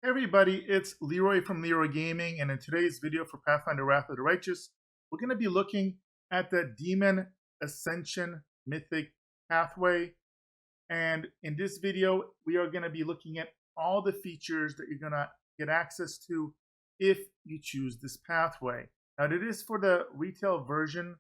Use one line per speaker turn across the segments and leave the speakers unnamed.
Hey everybody, it's Leroy from Leroy Gaming, and in today's video for Pathfinder Wrath of the Righteous, we're going to be looking at the Demon Ascension Mythic Pathway. And in this video, we are going to be looking at all the features that you're going to get access to if you choose this pathway. Now, it is for the retail version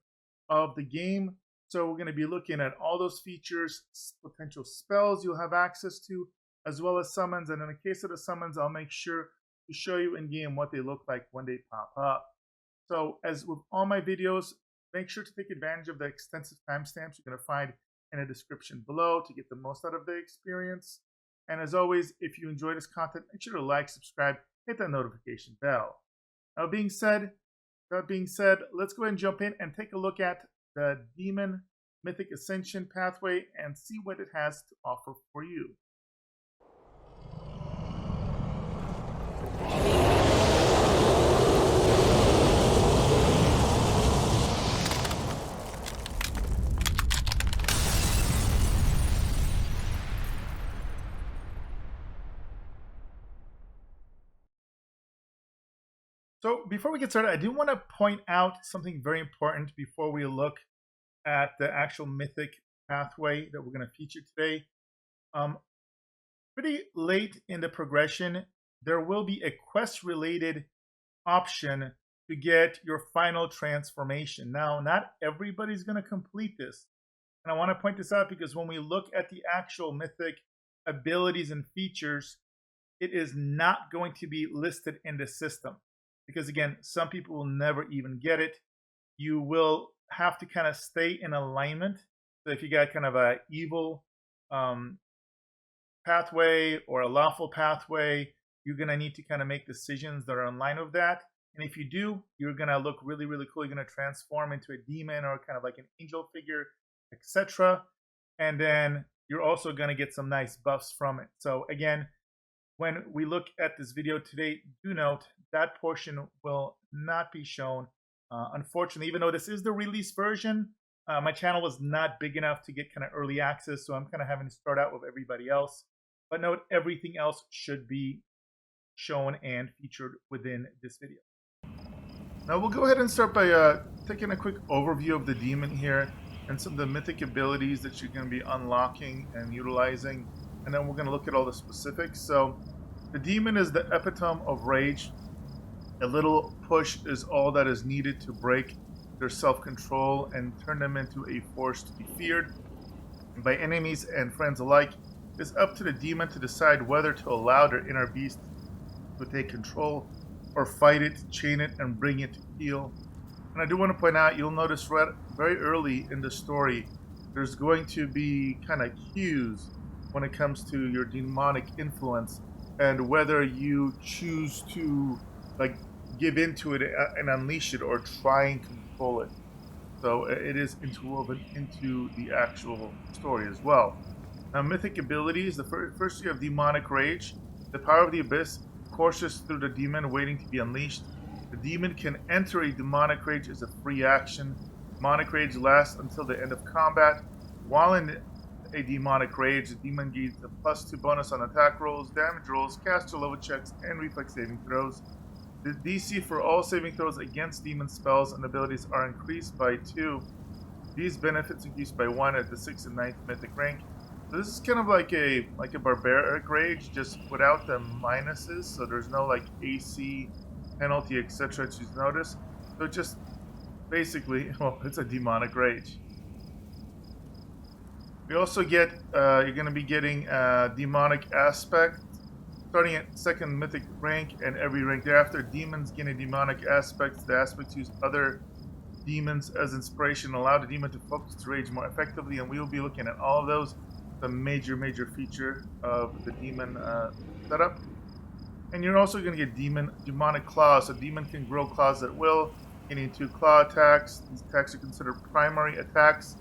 of the game, so we're going to be looking at all those features, potential spells you'll have access to, as well as summons. And in the case of the summons, I'll make sure to show you in game what they look like when they pop up. So as with all my videos, make sure to take advantage of the extensive timestamps you're going to find in the description below to get the most out of the experience. And as always, if you enjoy this content, make sure to like, subscribe, hit that notification bell. That being said, let's go ahead and jump in and take a look at the Demon Mythic Ascension pathway and see what it has to offer for you. So before we get started, I do want to point out something very important before we look at the actual mythic pathway that we're going to feature today. Pretty late in the progression, there will be a quest-related option to get your final transformation. Now, not everybody's going to complete this. And I want to point this out because when we look at the actual mythic abilities and features, it is not going to be listed in the system. Because again, some people will never even get it. You will have to kind of stay in alignment. So if you got kind of a evil pathway or a lawful pathway, you're going to need to kind of make decisions that are in line with that. And if you do, you're going to look really, really cool. You're going to transform into a demon or kind of like an angel figure, etc. And then you're also going to get some nice buffs from it. So again, when we look at this video today, do note that portion will not be shown. Unfortunately, even though this is the release version, my channel was not big enough to get kind of early access, so I'm kind of having to start out with everybody else. But note, everything else should be shown and featured within this video. Now we'll go ahead and start by taking a quick overview of the demon here and some of the mythic abilities that you're going to be unlocking and utilizing. And then we're going to look at all the specifics. So the demon is the epitome of rage. A little push is all that is needed to break their self-control and turn them into a force to be feared by enemies and friends alike. It's up to the demon to decide whether to allow their inner beast to take control or fight it, chain it, and bring it to heel. And I do want to point out, you'll notice very early in the story, there's going to be kind of cues when it comes to your demonic influence and whether you choose to like give into it and unleash it or try and control it. So it is interwoven into the actual story as well. Now, mythic abilities. The first you have demonic rage. The power of the abyss courses through the demon waiting to be unleashed. The demon can enter a demonic rage as a free action. Demonic rage lasts until the end of combat. While in a demonic rage, the demon gains a +2 bonus on attack rolls, damage rolls, caster level checks, and reflex saving throws. The DC for all saving throws against demon spells and abilities are increased by 2. These benefits increased by 1 at the 6th and 9th mythic rank. So this is kind of like a barbaric rage, just without the minuses. So there's no like AC penalty, etc. to notice. So just basically, well, it's a demonic rage. We also get, you're going to be getting demonic aspect. Starting at 2nd mythic rank and every rank thereafter, demons gain a demonic aspect. The aspects use other demons as inspiration, allow the demon to focus its rage more effectively, and we will be looking at all of those. The major feature of the demon setup. And you're also going to get demonic claws. So demon can grow claws at will, gaining 2 claw attacks. These attacks are considered primary attacks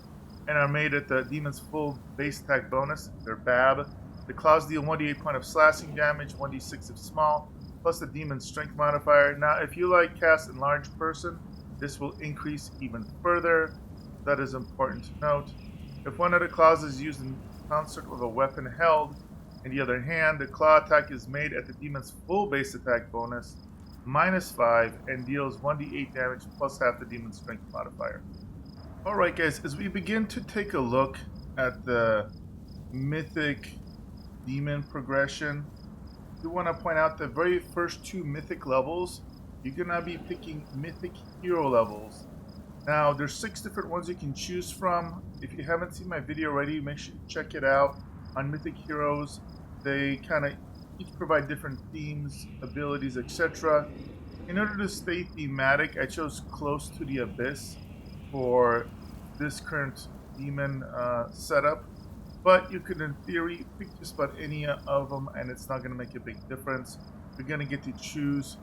and are made at the demon's full base attack bonus. They're BAB. The claws deal 1d8 point of slashing damage, 1d6 if small, plus the demon's strength modifier. Now, if you like cast enlarged person, this will increase even further. That is important to note. If one of the claws is used in concert with a weapon held, On the other hand, the claw attack is made at the demon's full base attack bonus, -5, and deals 1d8 damage plus half the demon's strength modifier. Alright guys, as we begin to take a look at the mythic demon progression, I do want to point out the very first 2 mythic levels, you're going to be picking mythic hero levels. Now, there's 6 different ones you can choose from. If you haven't seen my video already, make sure you check it out on mythic heroes. They kind of each provide different themes, abilities, etc. In order to stay thematic, I chose Close to the Abyss for this current demon setup. But you could, in theory, pick just about any of them, and it's not going to make a big difference. You're going to get to choose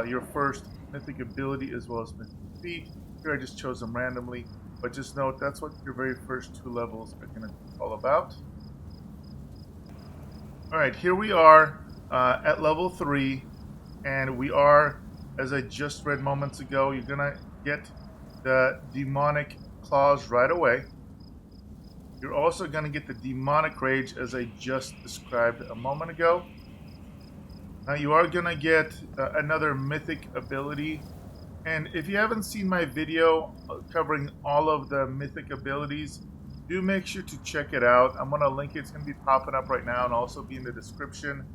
your first mythic ability as well as mythic feat. Here I just chose them randomly, but just note that's what your very first 2 levels are going to be all about. Alright, here we are at level 3, and we are, as I just read moments ago, you're going to get the demonic claws right away. You're also going to get the demonic rage as I just described a moment ago. Now you are going to get another mythic ability. And if you haven't seen my video covering all of the mythic abilities, do make sure to check it out. I'm going to link it. It's going to be popping up right now and also be in the description.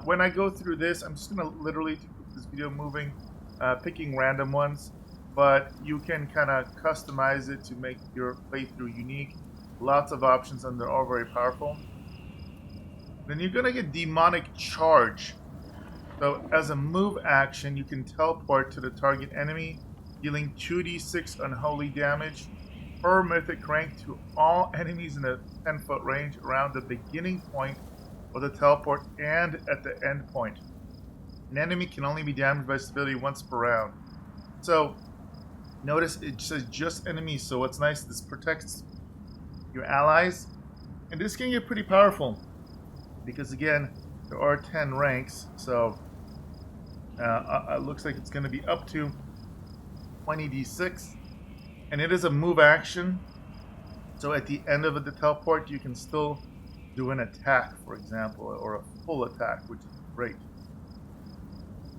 When I go through this, I'm just going to literally keep this video moving, picking random ones. But you can kind of customize it to make your playthrough unique. Lots of options, and they're all very powerful. Then you're going to get Demonic Charge. So as a move action, you can teleport to the target enemy, dealing 2d6 unholy damage per mythic rank to all enemies in a 10-foot range around the beginning point of the teleport and at the end point. An enemy can only be damaged by this ability once per round. So notice it says just enemies, so what's nice, this protects your allies, and this can get pretty powerful because again there are 10 ranks, so it looks like it's going to be up to 20d6, and it is a move action, so at the end of the teleport you can still do an attack, for example, or a full attack, which is great.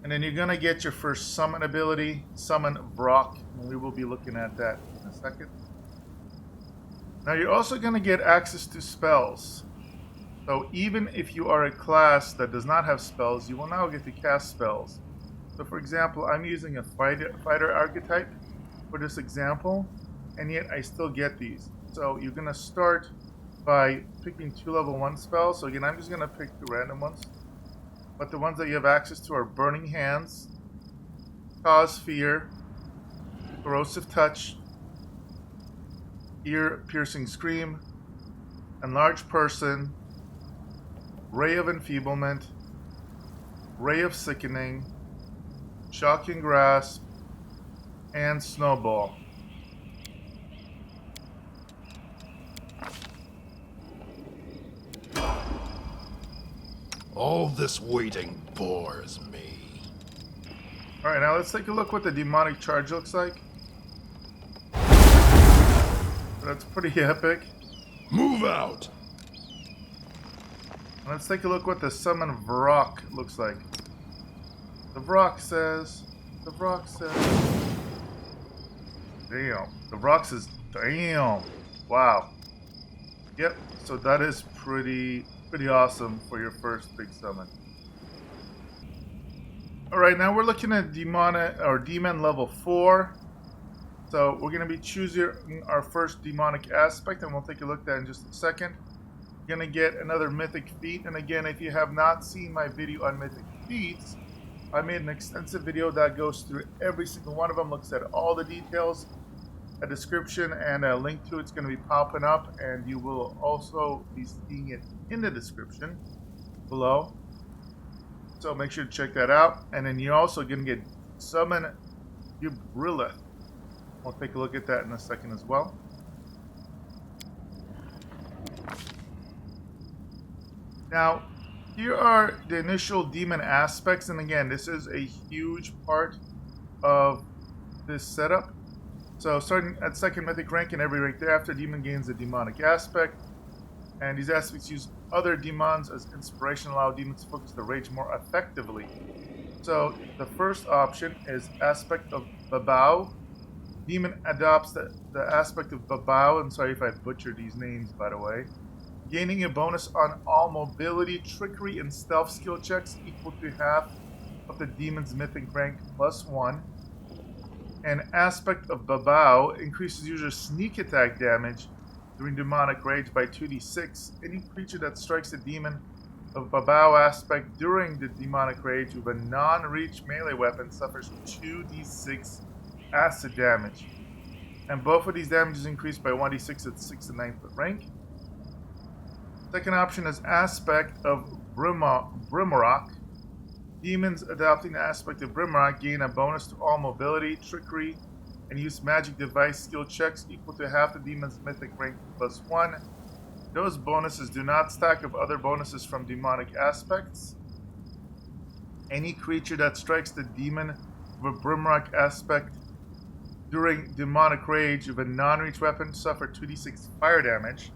And then you're going to get your first summon ability, Summon Brock, and we will be looking at that in a second. Now you're also going to get access to spells. So even if you are a class that does not have spells, you will now get to cast spells. So for example, I'm using a fighter archetype for this example, and yet I still get these. So you're going to start by picking 2 level 1 spells. So again, I'm just going to pick 2 random ones. But the ones that you have access to are Burning Hands, Cause Fear, Corrosive Touch, Ear-Piercing Scream, Enlarged Person, Ray of Enfeeblement, Ray of Sickening, Shocking Grasp, and Snowball.
All this waiting bores me.
Alright, now let's take a look what the demonic charge looks like. That's pretty epic.
Move out!
Let's take a look what the summon Vrock looks like. The Vrock says... Damn. The Vrock says, damn. Wow. Yep, so that is pretty awesome for your first big summon. Alright, now we're looking at demon level 4. So we're going to be choosing our first demonic aspect, and we'll take a look at that in just a second. You're going to get another mythic feat, and again, if you have not seen my video on mythic feats, I made an extensive video that goes through every single one of them, looks at all the details. A description and a link to it's going to be popping up, and you will also be seeing it in the description below. So make sure to check that out. And then you're also going to get Summon Ubrillith. We'll take a look at that in a second as well. Now, here are the initial demon aspects, and again, this is a huge part of this setup. So starting at 2nd mythic rank and every rank thereafter, demon gains a demonic aspect, and these aspects use other demons as inspiration, allow demons to focus the rage more effectively. So the first option is aspect of Babao. Demon adopts the aspect of Babao. I'm sorry if I butchered these names, by the way. Gaining a bonus on all mobility, trickery, and stealth skill checks equal to half of the demon's mythic rank +1. An aspect of Babao increases user sneak attack damage during demonic rage by 2d6. Any creature that strikes a demon of Babao aspect during the demonic rage with a non-reach melee weapon suffers 2d6 acid damage. And both of these damages increase by 1d6 at 6th and 9th rank. Second option is aspect of Brimrock. Demons adopting the aspect of Brimrock gain a bonus to all mobility, trickery, and use magic device skill checks equal to half the demon's mythic rank +1. Those bonuses do not stack with other bonuses from demonic aspects. Any creature that strikes the demon with a Brimrock aspect during demonic rage with a non-reach weapon suffer 2d6 fire damage.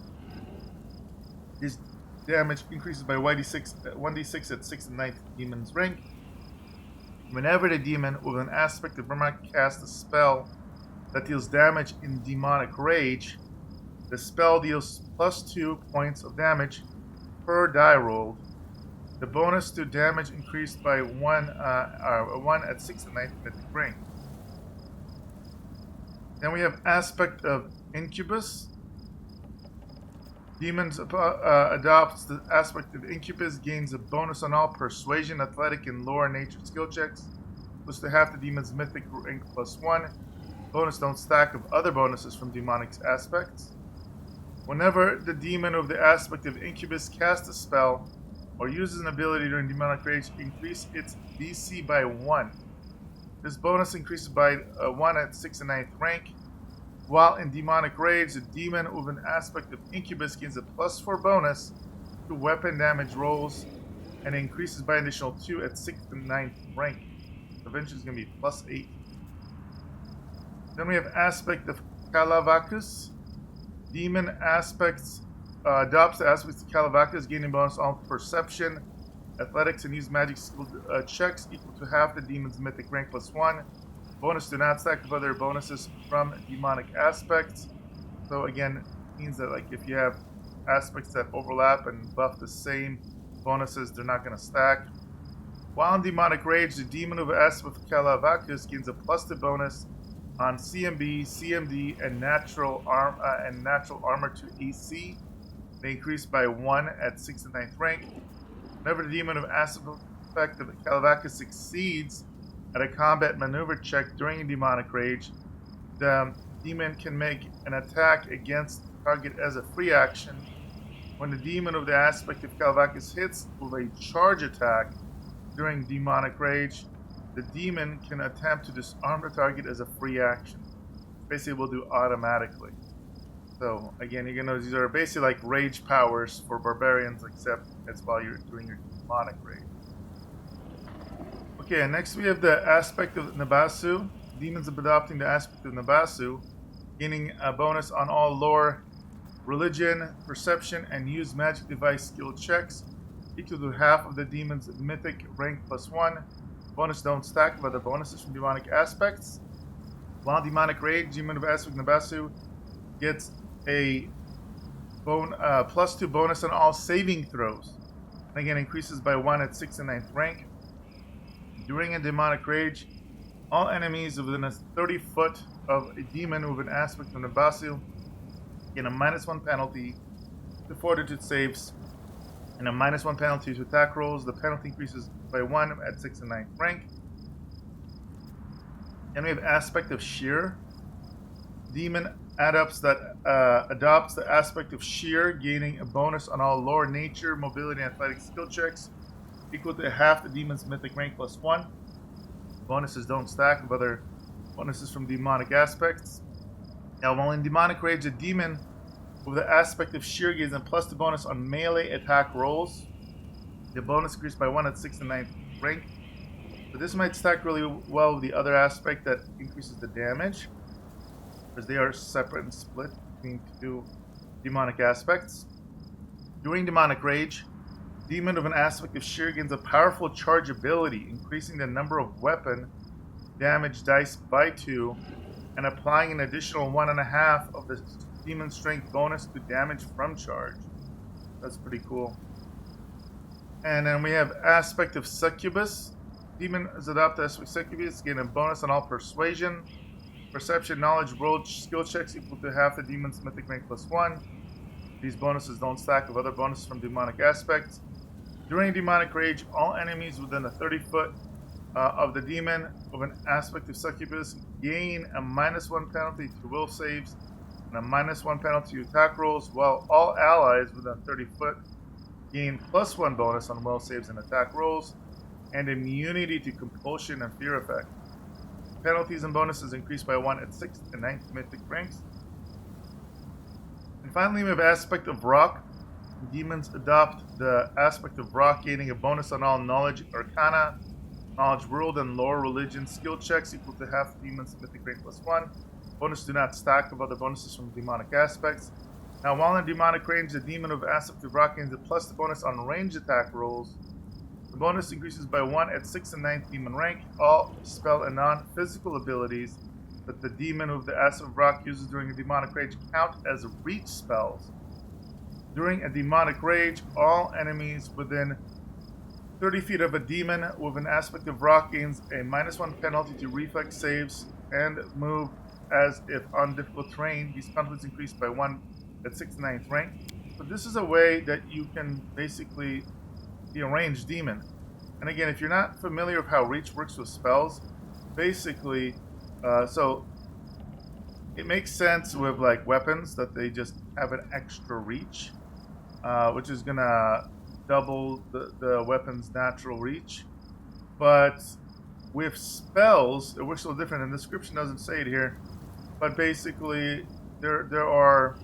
His damage increases by 1d6 at 6th and 9th demon's rank. Whenever the demon with an aspect of Brimrock casts a spell that deals damage in demonic rage, the spell deals +2 points of damage per die rolled. The bonus to damage increased by 1 at 6th and 9th mythic rank. Then we have aspect of Incubus. Demons adopts the aspect of Incubus, gains a bonus on all persuasion, athletic, and lore nature skill checks, plus to half the demon's mythic rank +1. Bonus don't stack of other bonuses from demonic aspects. Whenever the demon of the aspect of Incubus casts a spell or uses an ability during demonic rage, increase its DC by 1. This bonus increases by 1 at 6th and 9th rank. While in demonic rage, the demon with an aspect of Incubus gains a +4 bonus to weapon damage rolls and increases by an additional 2 at 6th and 9th rank. Eventually it's going to be +8. Then we have aspect of Calavacus. Demon aspects adopts the aspects of Calavacus, gaining bonus on perception, athletics, and use magic skill checks equal to half the demon's mythic rank +1. Bonus do not stack with other bonuses from demonic aspects. So again, it means that like if you have aspects that overlap and buff the same bonuses, they're not going to stack. While in demonic rage, the demon of aspect of Calavacus gains a +2 bonus on CMB, CMD, and natural armor to AC. They increase by 1 at 6th and 9th rank. Whenever the demon of aspect of Calavacus succeeds at a combat maneuver check during a demonic rage, the demon can make an attack against the target as a free action. When the demon of the aspect of Calavacus hits with a charge attack during demonic rage, the demon can attempt to disarm the target as a free action. Basically, will do automatically. So again, you're gonna these are basically like rage powers for barbarians, except it's while you're doing your demonic rage. Okay, next we have the aspect of Nabasu. Demons of adopting the aspect of Nabasu, gaining a bonus on all lore, religion, perception, and use magic device skill checks, equal to half of the demon's mythic rank +1. Bonus don't stack with other bonuses from demonic aspects. While demonic rage, demon of aspect Nabasu gets a +2 bonus on all saving throws. And again, increases by 1 at 6th and 9th rank. During a demonic rage, all enemies within a 30-foot of a demon with an aspect of Nabasu get a -1 penalty to fortitude saves and a -1 penalty to attack rolls. The penalty increases by 1 at 6th and 9th rank. And we have aspect of Sheer. Demon adopts the aspect of Sheer, gaining a bonus on all lore, nature, mobility, and athletic skill checks, equal to half the demon's mythic rank +1. Bonuses don't stack with other bonuses from demonic aspects. Now, while in demonic rage, a demon with the aspect of Sheer gains a +2 bonus on melee attack rolls. The bonus increased by 1 at 6th and 9th rank. But this might stack really well with the other aspect that increases the damage, because they are separate and split between two demonic aspects. During Demonic Rage, Demon of an aspect of Shear gains a powerful charge ability, increasing the number of weapon damage dice by 2 and applying an additional 1.5 of the Demon Strength bonus to damage from charge. That's pretty cool. And then we have Aspect of Succubus. Demon is adopted Aspect of Succubus, gain a bonus on all Persuasion, Perception, Knowledge, roll skill checks equal to half the Demon's Mythic rank plus 1. These bonuses don't stack with other bonuses from Demonic Aspects. During Demonic Rage, all enemies within a 30-foot of the Demon of an Aspect of Succubus gain a -1 penalty to will saves and a -1 penalty to attack rolls, while all allies within 30-foot gain +1 bonus on will saves and attack rolls, and immunity to compulsion and fear effect. Penalties and bonuses increase by 1 at 6th and 9th mythic ranks. And finally, we have Aspect of Rock. Demons adopt the Aspect of Rock, gaining a bonus on all Knowledge Arcana, Knowledge World, and Lore Religion skill checks equal to half the Demon's mythic rank plus 1. Bonus do not stack with other bonuses from Demonic Aspects. Now, while in Demonic range, the Demon of Aspect of Rock gains a +2 bonus on range attack rolls. The bonus increases by 1 at 6th and 9th Demon rank. All spell and non-physical abilities that the Demon of the Aspect of Rock uses during a Demonic Rage count as reach spells. During a Demonic Rage, all enemies within 30 feet of a Demon with an Aspect of Rock gains a -1 penalty to reflex saves and move as if on difficult terrain. These penalties increase by 1 at 6th and 9th rank. So this is a way that you can basically be a ranged demon. And again, if you're not familiar with how reach works with spells, basically, so it makes sense with like weapons that they just have an extra reach, which is gonna double the weapon's natural reach. But with spells, it works a little different, and the description doesn't say it here. But basically, there are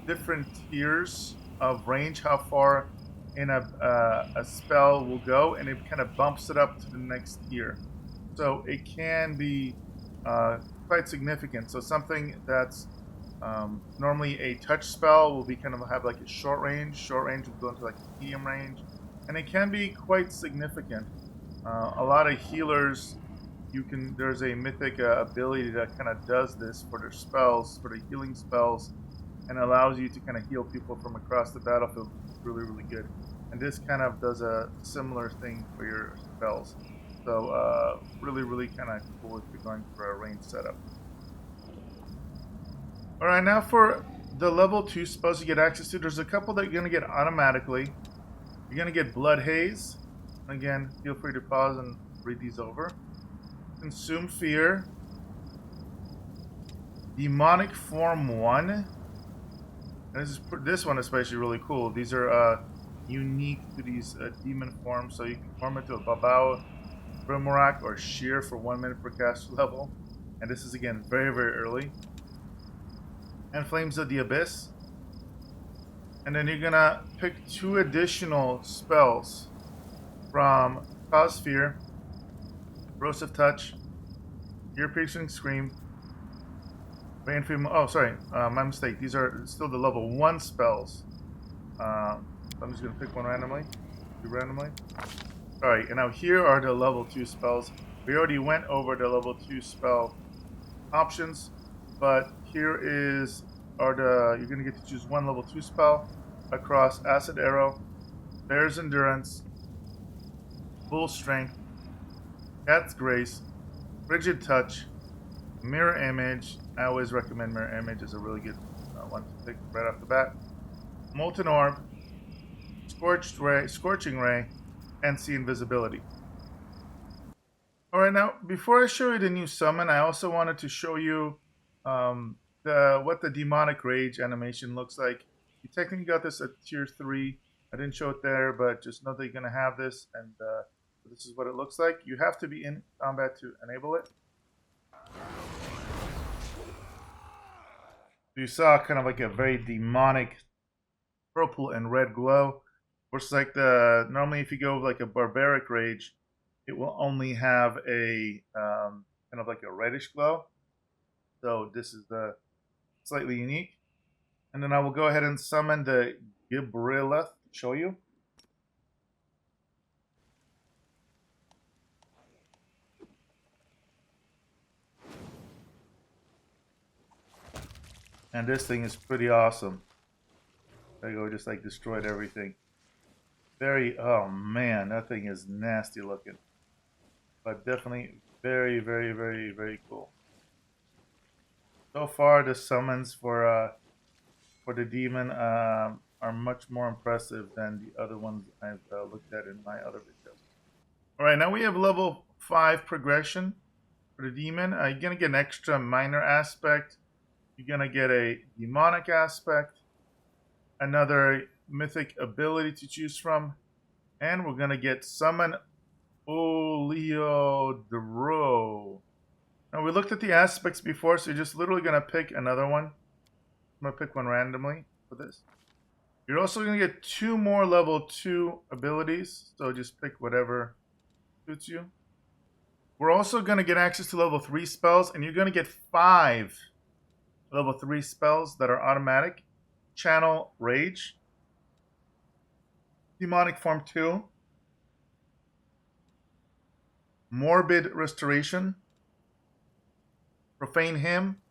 different tiers of range, how far in a spell will go, and it kind of bumps it up to the next tier. So it can be quite significant. So something that's normally a touch spell will be kind of have like a short range. Short range will go into like a medium range, and it can be quite significant. A lot of healers, there's a mythic ability that kind of does this for their spells, for the healing spells, and allows you to kind of heal people from across the battlefield. Really, really good. And this kind of does a similar thing for your spells. So really, really kind of cool if you're going for a range setup. Alright, now for the level 2 spells you get access to, there's a couple that you're going to get automatically. You're going to get Blood Haze. Again, feel free to pause and read these over. Consume Fear. Demonic Form 1. And this one especially really cool. These are unique to these demon forms, so you can form into a Babao, Brimarak, or Sheer for 1 minute per caster level. And this is again very, very early. And Flames of the Abyss. And then you're gonna pick 2 additional spells from Cause Fear, Corrosive Touch, Ear-Piercing Scream, oh, sorry, my mistake. These are still the level 1 spells. I'm just going to pick one randomly. Do randomly. Alright, and now here are the level 2 spells. We already went over the level 2 spell options, but here you're going to get to choose 1 level 2 spell across Acid Arrow, Bear's Endurance, Bull Strength, Cat's Grace, Frigid Touch, Mirror Image. I always recommend Mirror Image as a really good one to pick right off the bat. Molten Orb, Scorching Ray, and See Invisibility. Alright, now before I show you the new summon, I also wanted to show you what the Demonic Rage animation looks like. You technically got this at tier 3. I didn't show it there, but just know that you're going to have this, and this is what it looks like. You have to be in combat to enable it. You saw kind of like a very demonic purple and red glow. Versus like normally if you go like a barbaric rage, it will only have a kind of like a reddish glow. So this is the slightly unique. And then I will go ahead and summon the Gibrilla to show you. And this thing is pretty awesome. There you go, just like destroyed everything. Very, oh man, that thing is nasty looking. But definitely very, very, very, very cool. So far, the summons for the demon are much more impressive than the other ones I've looked at in my other videos. All right, now we have level 5 progression for the demon. You're gonna get an extra minor aspect. You're gonna get a demonic aspect, another mythic ability to choose from, and we're gonna get summon LeeroyGamingStream. Now we looked at the aspects before, so you're just literally gonna pick another one. I'm gonna pick one randomly for this. You're also gonna get 2 more level 2 abilities, so just pick whatever suits you. We're also gonna get access to level 3 spells, and you're gonna get 5 level 3 spells that are automatic. Channel Rage, Demonic Form 2, Morbid Restoration, Profane Hymn,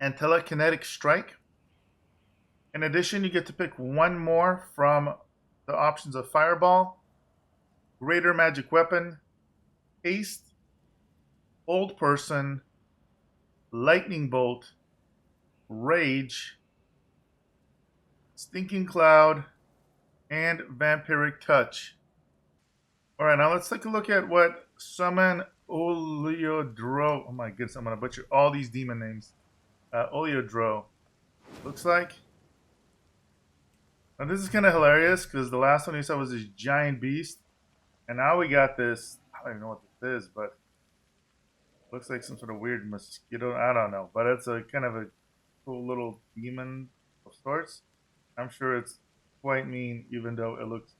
and Telekinetic Strike. In addition, you get to pick one more from the options of Fireball, Greater Magic Weapon, Haste, Old Person, Lightning Bolt, Rage, Stinking Cloud, and Vampiric Touch. Alright, now let's take a look at what Summon Oleodro. Oh my goodness, I'm going to butcher all these demon names. Oleodro looks like. Now this is kind of hilarious because the last one you saw was this giant beast. And now we got this, I don't even know what this is, but looks like some sort of weird mosquito. I don't know, but it's a kind of a cool little demon of sorts. I'm sure it's quite mean, even though it looks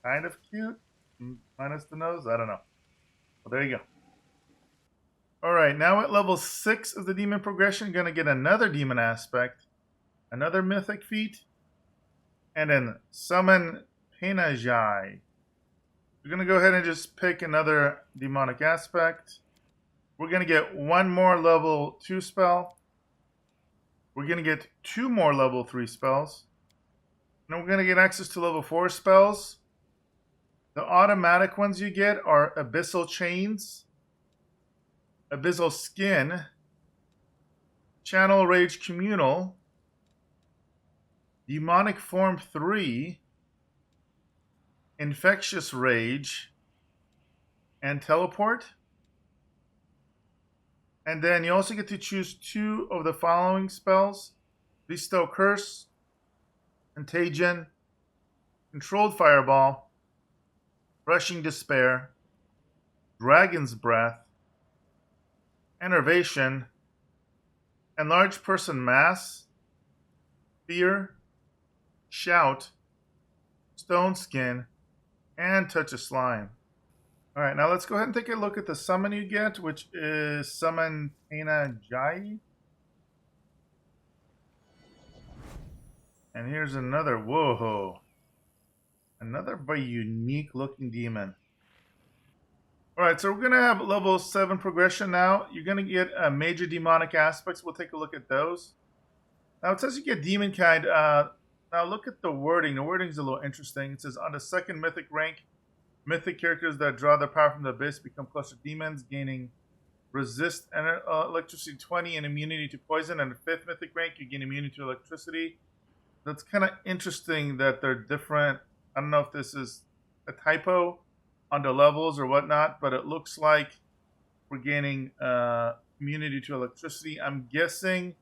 kind of cute, minus the nose. I don't know. Well, there you go. All right, now at level 6 of the demon progression, you're gonna get another demon aspect, another mythic feat, and then summon Penajai. We're gonna go ahead and just pick another demonic aspect. We're gonna get one more level 2 spell. We're gonna get 2 more level 3 spells. And we're gonna get access to level 4 spells. The automatic ones you get are Abyssal Chains, Abyssal Skin, Channel Rage Communal, Demonic Form 3, Infectious Rage, and Teleport. And then you also get to choose 2 of the following spells: Bestow Curse, Contagion, Controlled Fireball, Rushing Despair, Dragon's Breath, Enervation, Enlarged Person Mass, Fear, Shout, Stone Skin, and Touch of Slime. Alright, now let's go ahead and take a look at the summon you get, which is Summon Penajai. And here's another, whoa, another very unique looking demon. Alright, so we're going to have level 7 progression now. You're going to get major demonic aspects. We'll take a look at those. Now it says you get demon kind. Now look at the wording. The wording is a little interesting. It says on the 2nd mythic rank, mythic characters that draw their power from the abyss become cluster demons, gaining resist electricity 20 and immunity to poison. And the 5th mythic rank, you gain immunity to electricity. That's kind of interesting that they're different. I don't know if this is a typo on the levels or whatnot, but it looks like we're gaining immunity to electricity. I'm guessing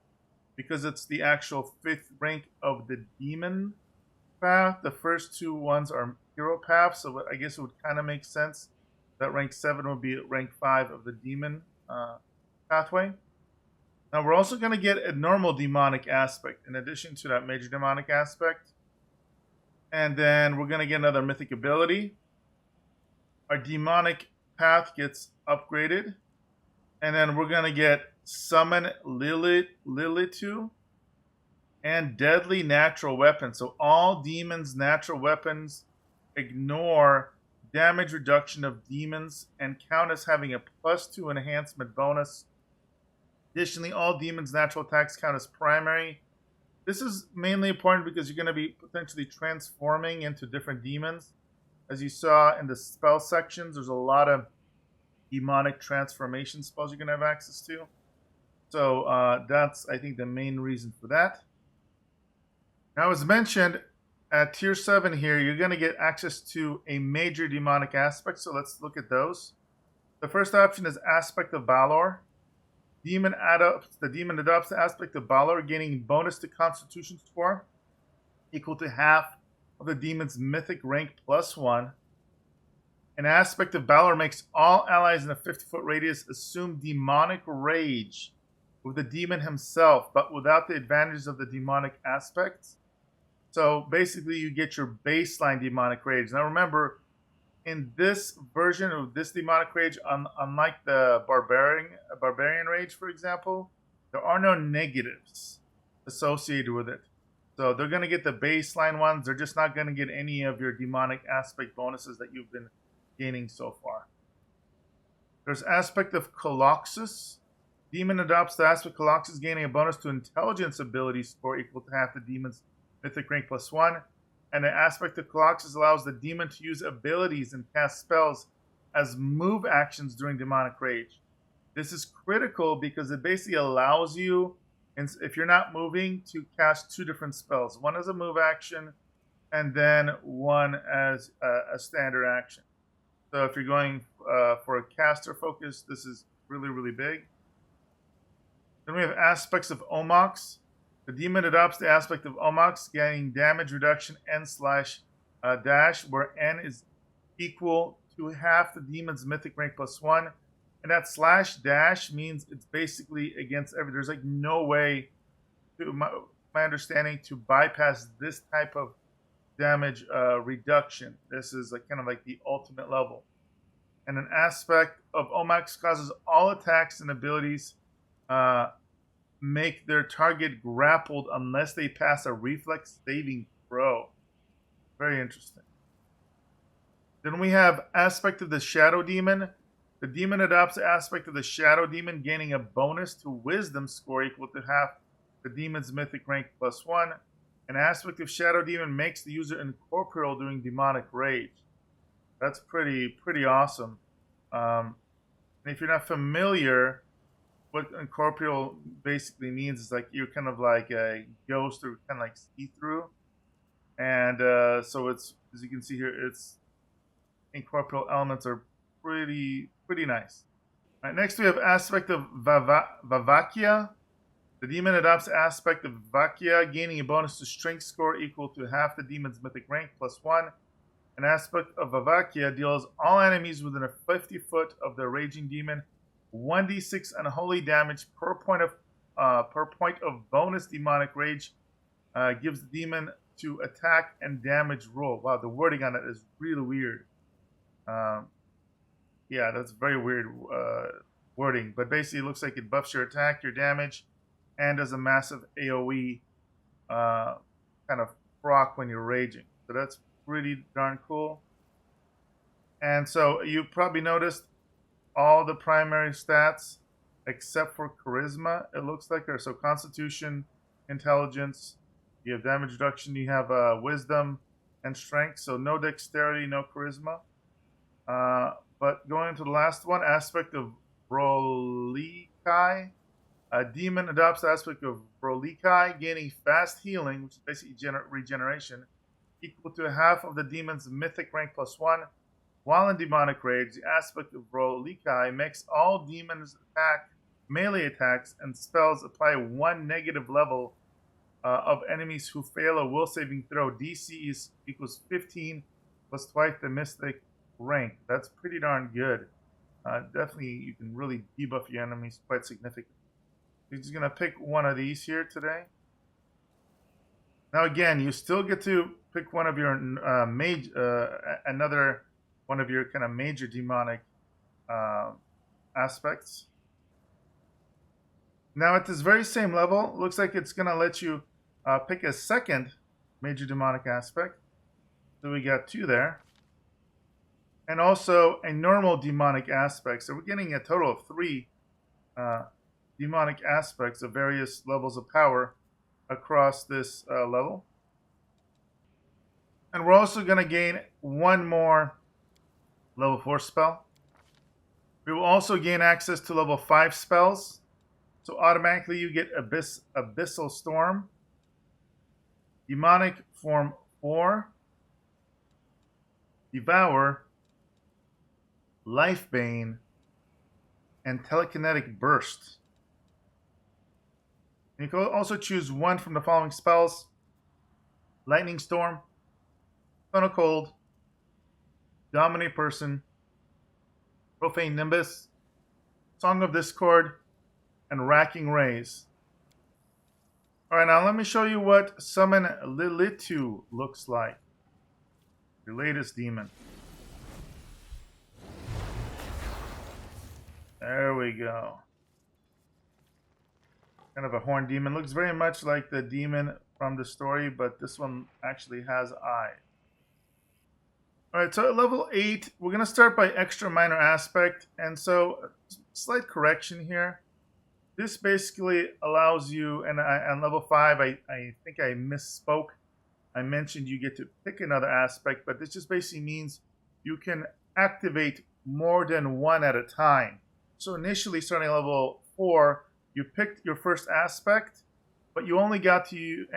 because it's the actual 5th rank of the demon path. The first 2 ones are hero paths, so I guess it would kind of make sense that rank 7 would be rank 5 of the demon pathway. Now we're also going to get a normal demonic aspect in addition to that major demonic aspect. And then we're going to get another mythic ability. Our demonic path gets upgraded. And then we're going to get Summon Lilitu. and deadly natural weapons. So all demons' natural weapons ignore damage reduction of demons and count as having a +2 enhancement bonus. Additionally, all demons' natural attacks count as primary. This is mainly important because you're going to be potentially transforming into different demons. As you saw in the spell sections, there's a lot of demonic transformation spells you're going to have access to. So that's, I think, the main reason for that. Now, as mentioned, at tier 7 here, you're going to get access to a major demonic aspect. So let's look at those. The first option is Aspect of Valor. The demon adopts the aspect of Valor, gaining bonus to Constitution score equal to half of the demon's mythic rank +1. An aspect of Valor makes all allies in a 50-foot radius assume demonic rage with the demon himself, but without the advantages of the demonic aspects. So basically, you get your baseline demonic rage. Now remember, in this version of this demonic rage, unlike the barbarian rage, for example, there are no negatives associated with it. So they're going to get the baseline ones. They're just not going to get any of your demonic aspect bonuses that you've been gaining so far. There's Aspect of Coloxus. Demon adopts the aspect of Coloxus, gaining a bonus to intelligence ability score equal to half the demon's mythic rank +1. And the aspect of Coloxus allows the demon to use abilities and cast spells as move actions during demonic rage. This is critical because it basically allows you, if you're not moving, to cast 2 different spells. One as a move action, and then one as a standard action. So if you're going for a caster focus, this is really, really big. Then we have Aspects of Omox. The demon adopts the aspect of Omox, gaining damage reduction n/dash, where n is equal to half the demon's mythic rank +1. And that /dash means it's basically against there's like no way, to my understanding, to bypass this type of damage reduction. This is kind of like the ultimate level. And an aspect of Omox causes all attacks and abilities make their target grappled unless they pass a reflex saving throw. Very interesting. Then we have Aspect of the Shadow Demon. The demon adopts the aspect of the Shadow Demon, gaining a bonus to Wisdom score equal to half the demon's mythic rank +1. An aspect of Shadow Demon makes the user incorporeal during demonic rage. That's pretty awesome. And if you're not familiar, what incorporeal basically means is like you're kind of like a ghost or kind of like see-through. And so it's, as you can see here, its incorporeal elements are pretty nice. All right, next we have Aspect of Vavakia. The demon adopts aspect of Vavakia, gaining a bonus to strength score equal to half the demon's mythic rank +1. An aspect of Vavakia deals all enemies within a 50-foot of the raging demon 1d6 unholy damage per point of bonus demonic rage. Gives the demon to attack and damage roll. Wow, the wording on it is really weird. Yeah, that's very weird wording. But basically, it looks like it buffs your attack, your damage, and does a massive AoE kind of proc when you're raging. So that's pretty darn cool. And so you probably noticed all the primary stats except for charisma, it looks like. So Constitution, Intelligence, you have damage reduction, you have wisdom and strength. So no dexterity, no charisma. But going to the last one, aspect of Brolikai. A demon adopts the aspect of Brolikai, gaining fast healing, which is basically regeneration, equal to half of the demon's mythic rank +1. While in demonic rage, the aspect of Brolikai makes all demons melee attacks and spells apply 1 negative level of enemies who fail a will saving throw. DC equals 15 plus twice the mystic rank. That's pretty darn good. Definitely, you can really debuff your enemies quite significantly. You're just gonna pick one of these here today. Now again, you still get to pick one of your another one of your kind of major demonic aspects. Now at this very same level, looks like it's gonna let you pick a second major demonic aspect. So we got 2 there. And also a normal demonic aspect. So we're getting a total of 3 demonic aspects of various levels of power across this level. And we're also going to gain 1 more level 4 spell. We will also gain access to level 5 spells. So automatically you get Abyssal Storm, Demonic Form 4, Devour, Lifebane, and Telekinetic Burst. And you can also choose 1 from the following spells: Lightning Storm, Stone of Cold, Dominate Person, Profane Nimbus, Song of Discord, and Racking Rays. Alright, now let me show you what Summon Lilitu looks like. Your latest demon. There we go. Kind of a horned demon. Looks very much like the demon from the story, but this one actually has eyes. Alright, so at level 8, we're going to start by Extra Minor Aspect. And so, slight correction here. This basically allows you, and on level 5, I think I misspoke. I mentioned you get to pick another aspect, but this just basically means you can activate more than 1 at a time. So initially, starting at level 4, you picked your first aspect, but you only got to use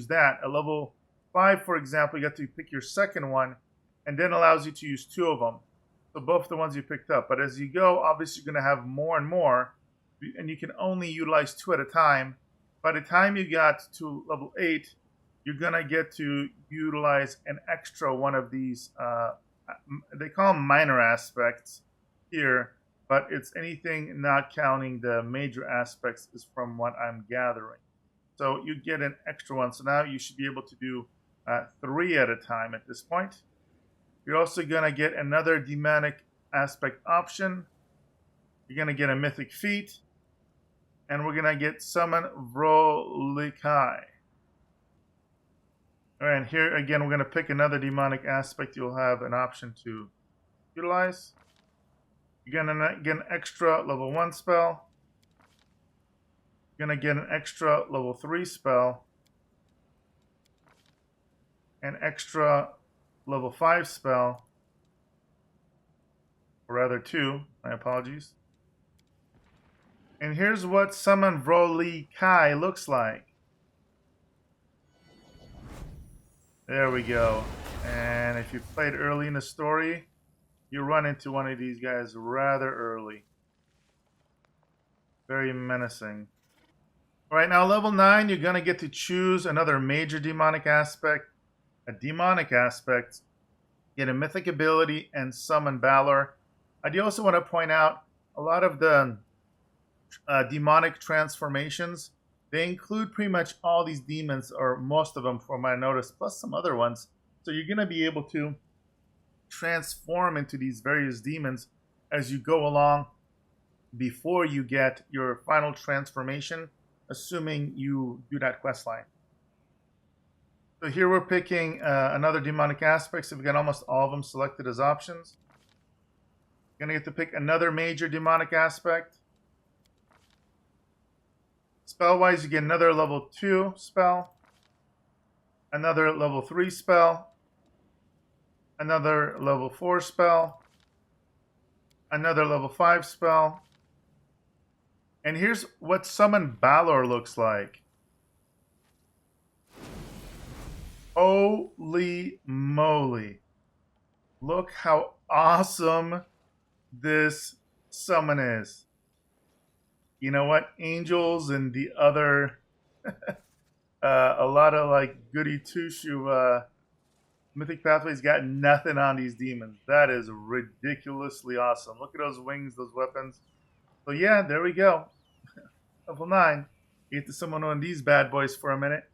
that. At level 5, for example, you got to pick your second one, and then allows you to use 2 of them. So both the ones you picked up. But as you go, obviously you're going to have more and more, and you can only utilize 2 at a time. By the time you got to level 8, you're going to get to utilize an extra one of these, they call them minor aspects here, but it's anything not counting the major aspects is from what I'm gathering. So you get an extra one. So now you should be able to do 3 at a time at this point. You're also going to get another demonic aspect option. You're going to get a mythic feat. And we're going to get Summon Vrolikai. Alright, and here again, we're going to pick another demonic aspect you'll have an option to utilize. You're going to get an extra level 1 spell. You're going to get an extra level 3 spell. An extra level 5 spell. Or rather 2, my apologies. And here's what Summon Vrolikai looks like. There we go. And if you played early in the story, you run into one of these guys rather early. Very menacing. Alright, now level 9, you're going to get to choose another major demonic aspect, a demonic aspect, get a mythic ability, and summon Valor. I do also want to point out a lot of the demonic transformations. They include pretty much all these demons, or most of them from what I noticed, plus some other ones. So you're going to be able to transform into these various demons as you go along before you get your final transformation, assuming you do that quest line. So here we're picking another demonic aspect, so we've got almost all of them selected as options. You're going to get to pick another major demonic aspect. Spell-wise, you get another level 2 spell, another level 3 spell, another level 4 spell, another level 5 spell. And here's what Summon Valor looks like. Holy moly. Look how awesome this summon is. You know what? Angels and the other, a lot of like goody two-shoe Mythic Pathways got nothing on these demons. That is ridiculously awesome. Look at those wings, those weapons. So yeah, there we go. Level 9. You get to summon on these bad boys for a minute.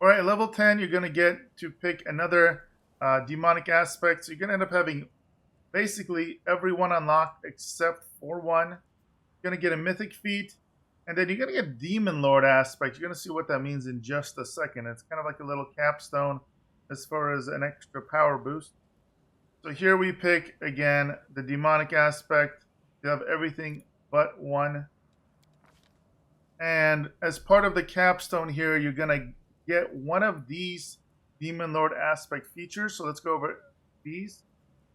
Alright, level 10, you're going to get to pick another demonic aspect. So you're going to end up having basically every one unlocked except for one. You're going to get a mythic feat And then you're going to get Demon Lord aspect. You're going to see what that means in just a second. It's kind of like a little capstone as far as an extra power boost. So here we pick, again, the demonic aspect. You have everything but one. And as part of the capstone here, you're going to get one of these Demon Lord aspect features. So let's go over these.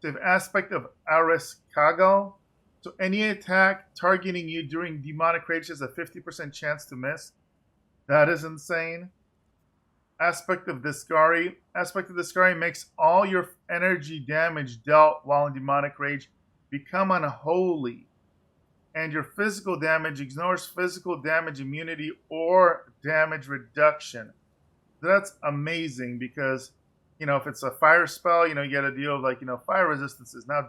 So you have aspect of Aris Kagal. So any attack targeting you during demonic rage has a 50% chance to miss. That is insane. Aspect of Discari. Aspect of Discari makes all your energy damage dealt while in demonic rage become unholy. And your physical damage ignores physical damage immunity or damage reduction. So that's amazing because, you know, if it's a fire spell, you know, you get a deal of like, you know, fire resistances. Now,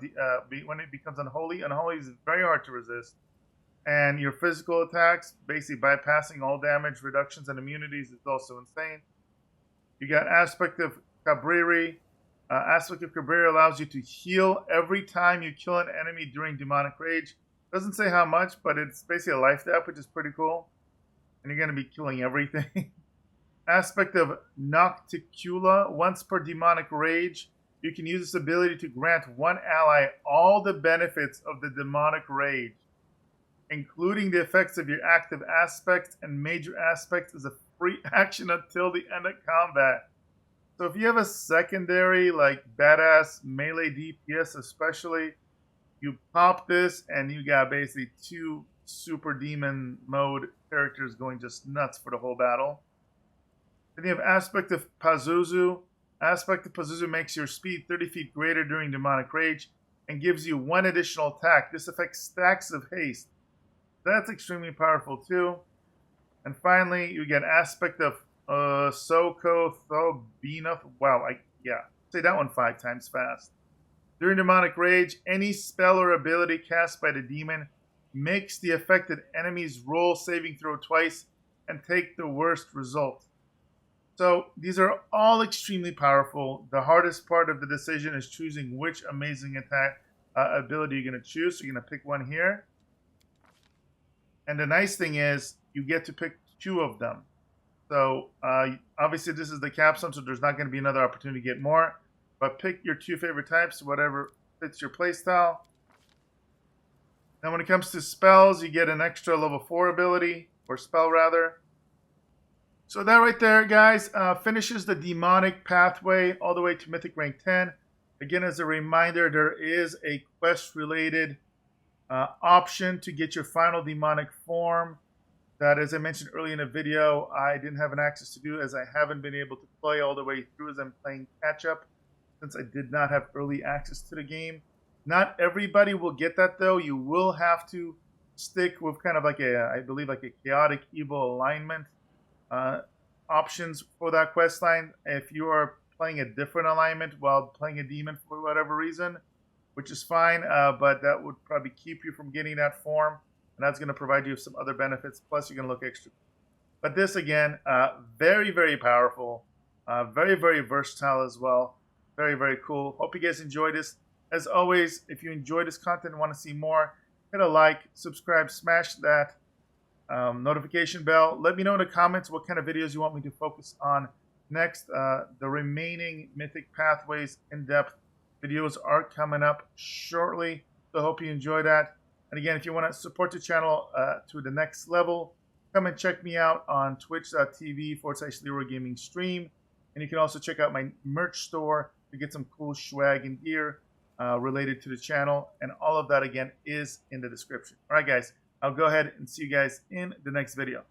when it becomes unholy, unholy is very hard to resist. And your physical attacks, basically bypassing all damage reductions and immunities, is also insane. You got aspect of Cabriri. Aspect of Cabriri allows you to heal every time you kill an enemy during demonic rage. Doesn't say how much, but it's basically a life depth, which is pretty cool. And you're going to be killing everything. Aspect of Nocticula. Once per demonic rage, you can use this ability to grant one ally all the benefits of the demonic rage, including the effects of your active aspects and major aspects as a free action until the end of combat. So if you have a secondary, like badass melee DPS especially, you pop this and you got basically 2 super demon mode characters going just nuts for the whole battle. Then you have aspect of Pazuzu. Aspect of Pazuzu makes your speed 30 feet greater during demonic rage and gives you 1 additional attack. This affects stacks of haste. That's extremely powerful too. And finally, you get aspect of Soko Thobina. Wow, say that one 5 times fast. During demonic rage, any spell or ability cast by the demon makes the affected enemies roll saving throw twice and take the worst result. So these are all extremely powerful. The hardest part of the decision is choosing which amazing attack ability you're going to choose. So you're going to pick one here. And the nice thing is you get to pick 2 of them. So obviously this is the capstone, so there's not going to be another opportunity to get more. But pick your 2 favorite types, whatever fits your playstyle. Now when it comes to spells, you get an extra level 4 ability, or spell rather. So that right there, guys, finishes the demonic pathway all the way to Mythic rank 10. Again, as a reminder, there is a quest-related option to get your final demonic form. That, as I mentioned earlier in the video, I didn't have an access to do as I haven't been able to play all the way through as I'm playing catch-up, since I did not have early access to the game. Not everybody will get that, though. You will have to stick with kind of like I believe like a chaotic evil alignment options for that quest line. If you are playing a different alignment while playing a demon for whatever reason, which is fine, but that would probably keep you from getting that form, and that's going to provide you with some other benefits, plus you're going to look extra. But this, again, very, very powerful, very, very versatile as well. Very, very cool. Hope you guys enjoyed this. As always, if you enjoy this content and want to see more, hit a like, subscribe, smash that notification bell. Let me know in the comments what kind of videos you want me to focus on next. The remaining Mythic Pathways in-depth videos are coming up shortly, so I hope you enjoy that. And again, if you want to support the channel to the next level, come and check me out on twitch.tv/LeeroyGamingStream. And you can also check out my merch store to get some cool swag and gear related to the channel. And all of that, again, is in the description. All right, guys, I'll go ahead and see you guys in the next video.